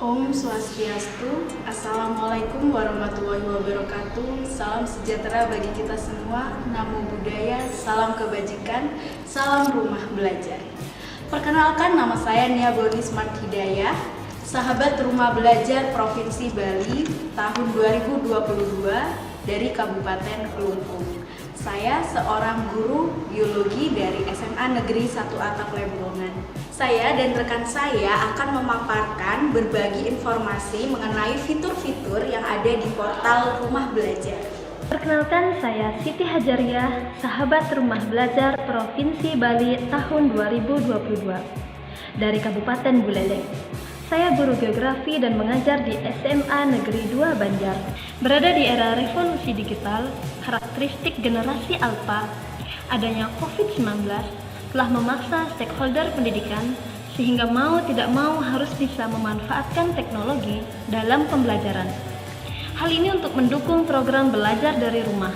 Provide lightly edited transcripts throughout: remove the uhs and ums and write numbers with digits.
Om Swastiastu, Assalamualaikum warahmatullahi wabarakatuh. Salam sejahtera bagi kita semua. Namo Buddhaya, salam kebajikan, salam rumah belajar. Perkenalkan, nama saya Nia Boni Smart Hidayah, sahabat rumah belajar Provinsi Bali tahun 2022 dari Kabupaten Kelungkung. Saya seorang guru biologi dari SMA Negeri 1 Atap Lembongan. Saya dan rekan saya akan memaparkan berbagi informasi mengenai fitur-fitur yang ada di portal Rumah Belajar. Perkenalkan, saya Siti Hajariah, sahabat Rumah Belajar Provinsi Bali tahun 2022 dari Kabupaten Buleleng. Saya guru geografi dan mengajar di SMA Negeri 2 Banjar. Berada di era revolusi digital, karakteristik generasi Alpha, adanya COVID-19 telah memaksa stakeholder pendidikan sehingga mau tidak mau harus bisa memanfaatkan teknologi dalam pembelajaran. Hal ini untuk mendukung program belajar dari rumah.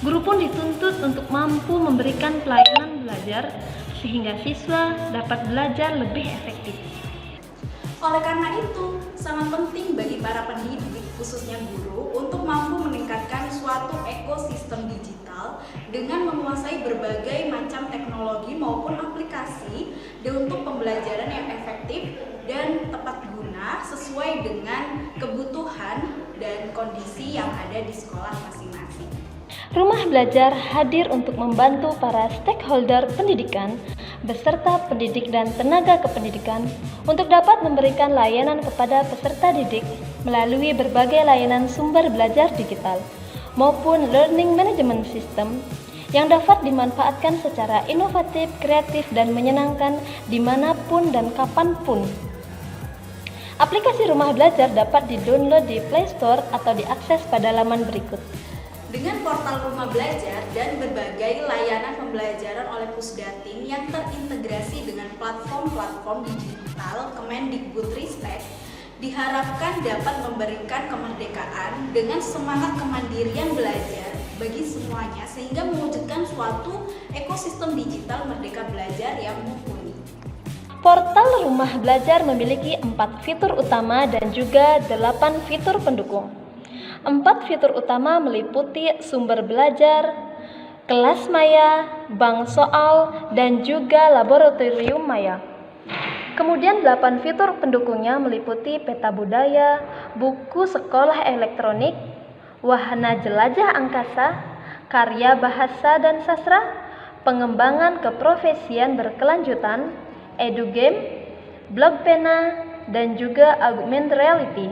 Guru pun dituntut untuk mampu memberikan pelayanan belajar sehingga siswa dapat belajar lebih efektif. Oleh karena itu, sangat penting bagi para pendidik, khususnya guru, untuk mampu meningkatkan suatu ekosistem digital dengan menguasai berbagai macam teknologi maupun aplikasi untuk pembelajaran yang efektif dan tepat guna sesuai dengan kebutuhan dan kondisi yang ada di sekolah masing-masing. Rumah Belajar hadir untuk membantu para stakeholder pendidikan beserta pendidik dan tenaga kependidikan untuk dapat memberikan layanan kepada peserta didik melalui berbagai layanan sumber belajar digital maupun learning management system yang dapat dimanfaatkan secara inovatif, kreatif, dan menyenangkan dimanapun dan kapanpun. Aplikasi Rumah Belajar dapat di-download di Play Store atau diakses pada laman berikut. Dengan portal Rumah Belajar dan berbagai layanan pembelajaran oleh Pusdatin yang terintegrasi dengan platform-platform digital Kemendikbudristek, diharapkan dapat memberikan kemerdekaan dengan semangat kemandirian belajar bagi semuanya sehingga mewujudkan suatu ekosistem digital merdeka belajar yang mumpuni. Portal Rumah Belajar memiliki 4 fitur utama dan juga 8 fitur pendukung. 4 fitur utama meliputi sumber belajar, kelas maya, bank soal, dan juga laboratorium maya. Kemudian 8 fitur pendukungnya meliputi peta budaya, buku sekolah elektronik, wahana jelajah angkasa, karya bahasa dan sastra, pengembangan keprofesian berkelanjutan, edugame, blog pena, dan juga augmented reality.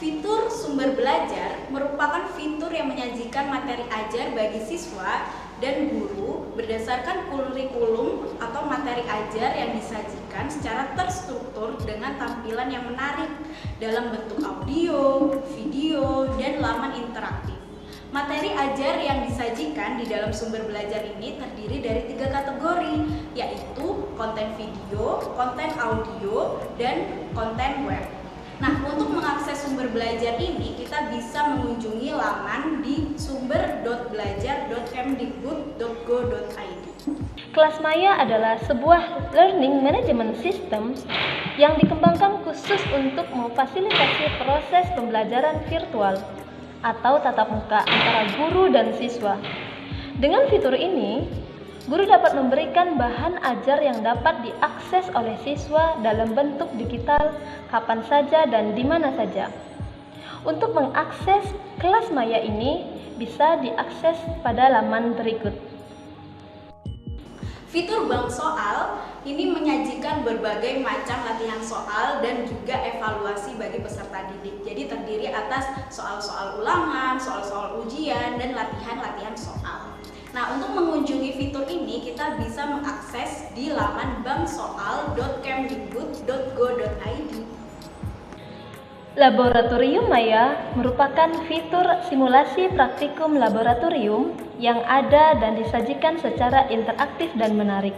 Fitur sumber belajar merupakan fitur yang menyajikan materi ajar bagi siswa dan guru berdasarkan kurikulum atau materi ajar yang disajikan secara terstruktur dengan tampilan yang menarik dalam bentuk audio, video, dan laman interaktif. Materi ajar yang disajikan di dalam sumber belajar ini terdiri dari 3 kategori, yaitu konten video, konten audio, dan konten web. Nah, untuk mengakses sumber belajar ini, kita bisa mengunjungi laman di sumber.belajar.kemdikbud.go.id. Kelas Maya adalah sebuah learning management system yang dikembangkan khusus untuk memfasilitasi proses pembelajaran virtual atau tatap muka antara guru dan siswa. Dengan fitur ini, guru dapat memberikan bahan ajar yang dapat diakses oleh siswa dalam bentuk digital kapan saja dan di mana saja. Untuk mengakses kelas maya ini bisa diakses pada laman berikut. Fitur bank soal ini menyajikan berbagai macam latihan soal dan juga evaluasi bagi peserta didik. Jadi terdiri atas soal-soal ulangan, soal-soal ujian, dan latihan-latihan soal. Nah, untuk mengunjungi fitur ini kita bisa mengakses di laman banksoal.kemdikbud.go.id. Laboratorium Maya merupakan fitur simulasi praktikum laboratorium yang ada dan disajikan secara interaktif dan menarik.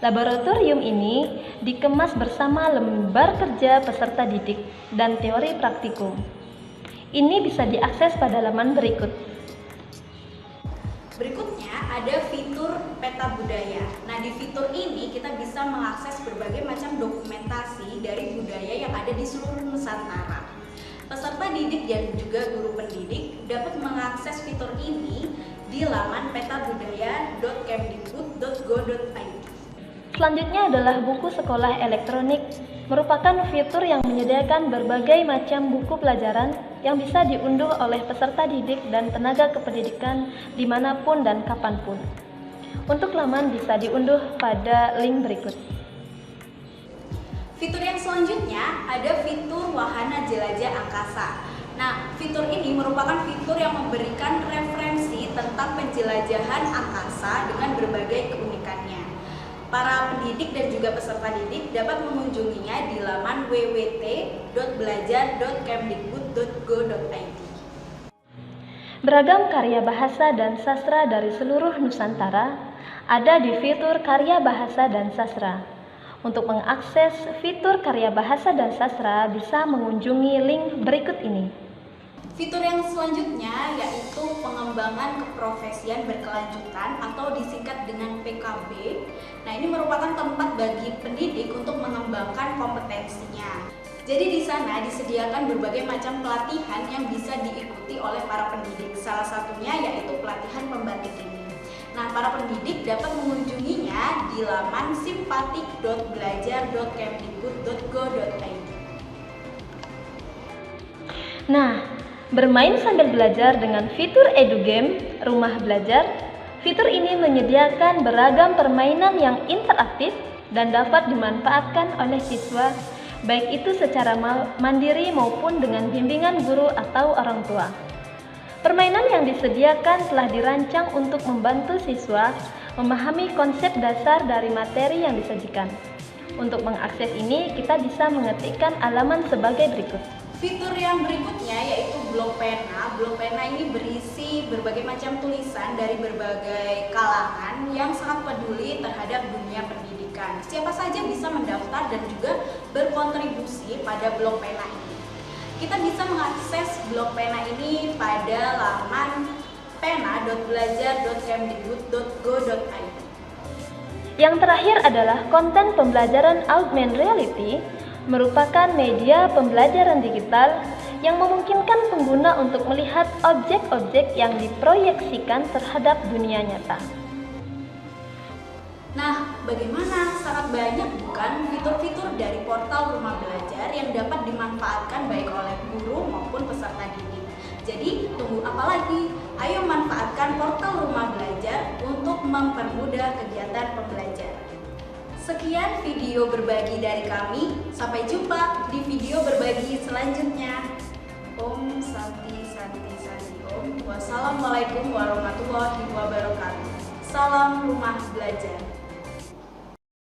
Laboratorium ini dikemas bersama lembar kerja peserta didik dan teori praktikum. Ini bisa diakses pada laman berikut. Berikutnya ada fitur peta peta budaya. Nah, di fitur ini kita bisa mengakses berbagai macam dokumentasi dari budaya yang ada di seluruh Nusantara. Peserta didik dan juga guru pendidik dapat mengakses fitur ini di laman petabudaya.kemdikbud.go.id. Selanjutnya adalah buku sekolah elektronik, merupakan fitur yang menyediakan berbagai macam buku pelajaran yang bisa diunduh oleh peserta didik dan tenaga kependidikan dimanapun dan kapanpun. Untuk laman bisa diunduh pada link berikut. Fitur yang selanjutnya ada fitur Wahana Jelajah Angkasa. Nah, fitur ini merupakan fitur yang memberikan referensi tentang penjelajahan angkasa dengan berbagai keunikannya. Para pendidik dan juga peserta didik dapat mengunjunginya di laman www.belajar.kemdikbud.go.id. Beragam karya bahasa dan sastra dari seluruh Nusantara ada di fitur Karya Bahasa dan Sastra. Untuk mengakses fitur Karya Bahasa dan Sastra bisa mengunjungi link berikut ini. Fitur yang selanjutnya yaitu pengembangan keprofesian berkelanjutan atau disingkat dengan PKB. Nah, ini merupakan tempat bagi pendidik untuk mengembangkan kompetensinya. Jadi di sana disediakan berbagai macam pelatihan yang bisa diikuti oleh para pendidik. Salah satunya yaitu pelatihan pembatik ini. Nah, para pendidik dapat mengunjunginya di laman simpatik.belajar.kemdikbud.go.id. Nah, bermain sambil belajar dengan fitur EduGame Rumah Belajar. Fitur ini menyediakan beragam permainan yang interaktif dan dapat dimanfaatkan oleh siswa, baik itu secara mandiri maupun dengan bimbingan guru atau orang tua. Permainan yang disediakan telah dirancang untuk membantu siswa memahami konsep dasar dari materi yang disajikan. Untuk mengakses ini, kita bisa mengetikkan halaman sebagai berikut. Fitur yang berikutnya yaitu blok pena. Blok pena ini berisi berbagai macam tulisan dari berbagai kalangan yang sangat peduli terhadap dunia pendidikan. Siapa saja bisa mendaftar dan juga berkontribusi pada blok pena ini. Kita bisa mengakses blok pena ini pada laman pena.belajar.kemdikbud.go.id. Yang terakhir adalah konten pembelajaran augmented reality, merupakan media pembelajaran digital yang memungkinkan pengguna untuk melihat objek-objek yang diproyeksikan terhadap dunia nyata. Nah, bagaimana? Sangat banyak bukan fitur-fitur dari portal Rumah Belajar yang dapat dimanfaatkan baik oleh guru maupun peserta didik. Jadi, tunggu apa lagi? Ayo manfaatkan portal Rumah Belajar untuk mempermudah kegiatan pembelajaran. Sekian video berbagi dari kami. Sampai jumpa di video berbagi selanjutnya. Om Santi Santi Santi Om. Wassalamualaikum warahmatullahi wabarakatuh. Salam Rumah Belajar.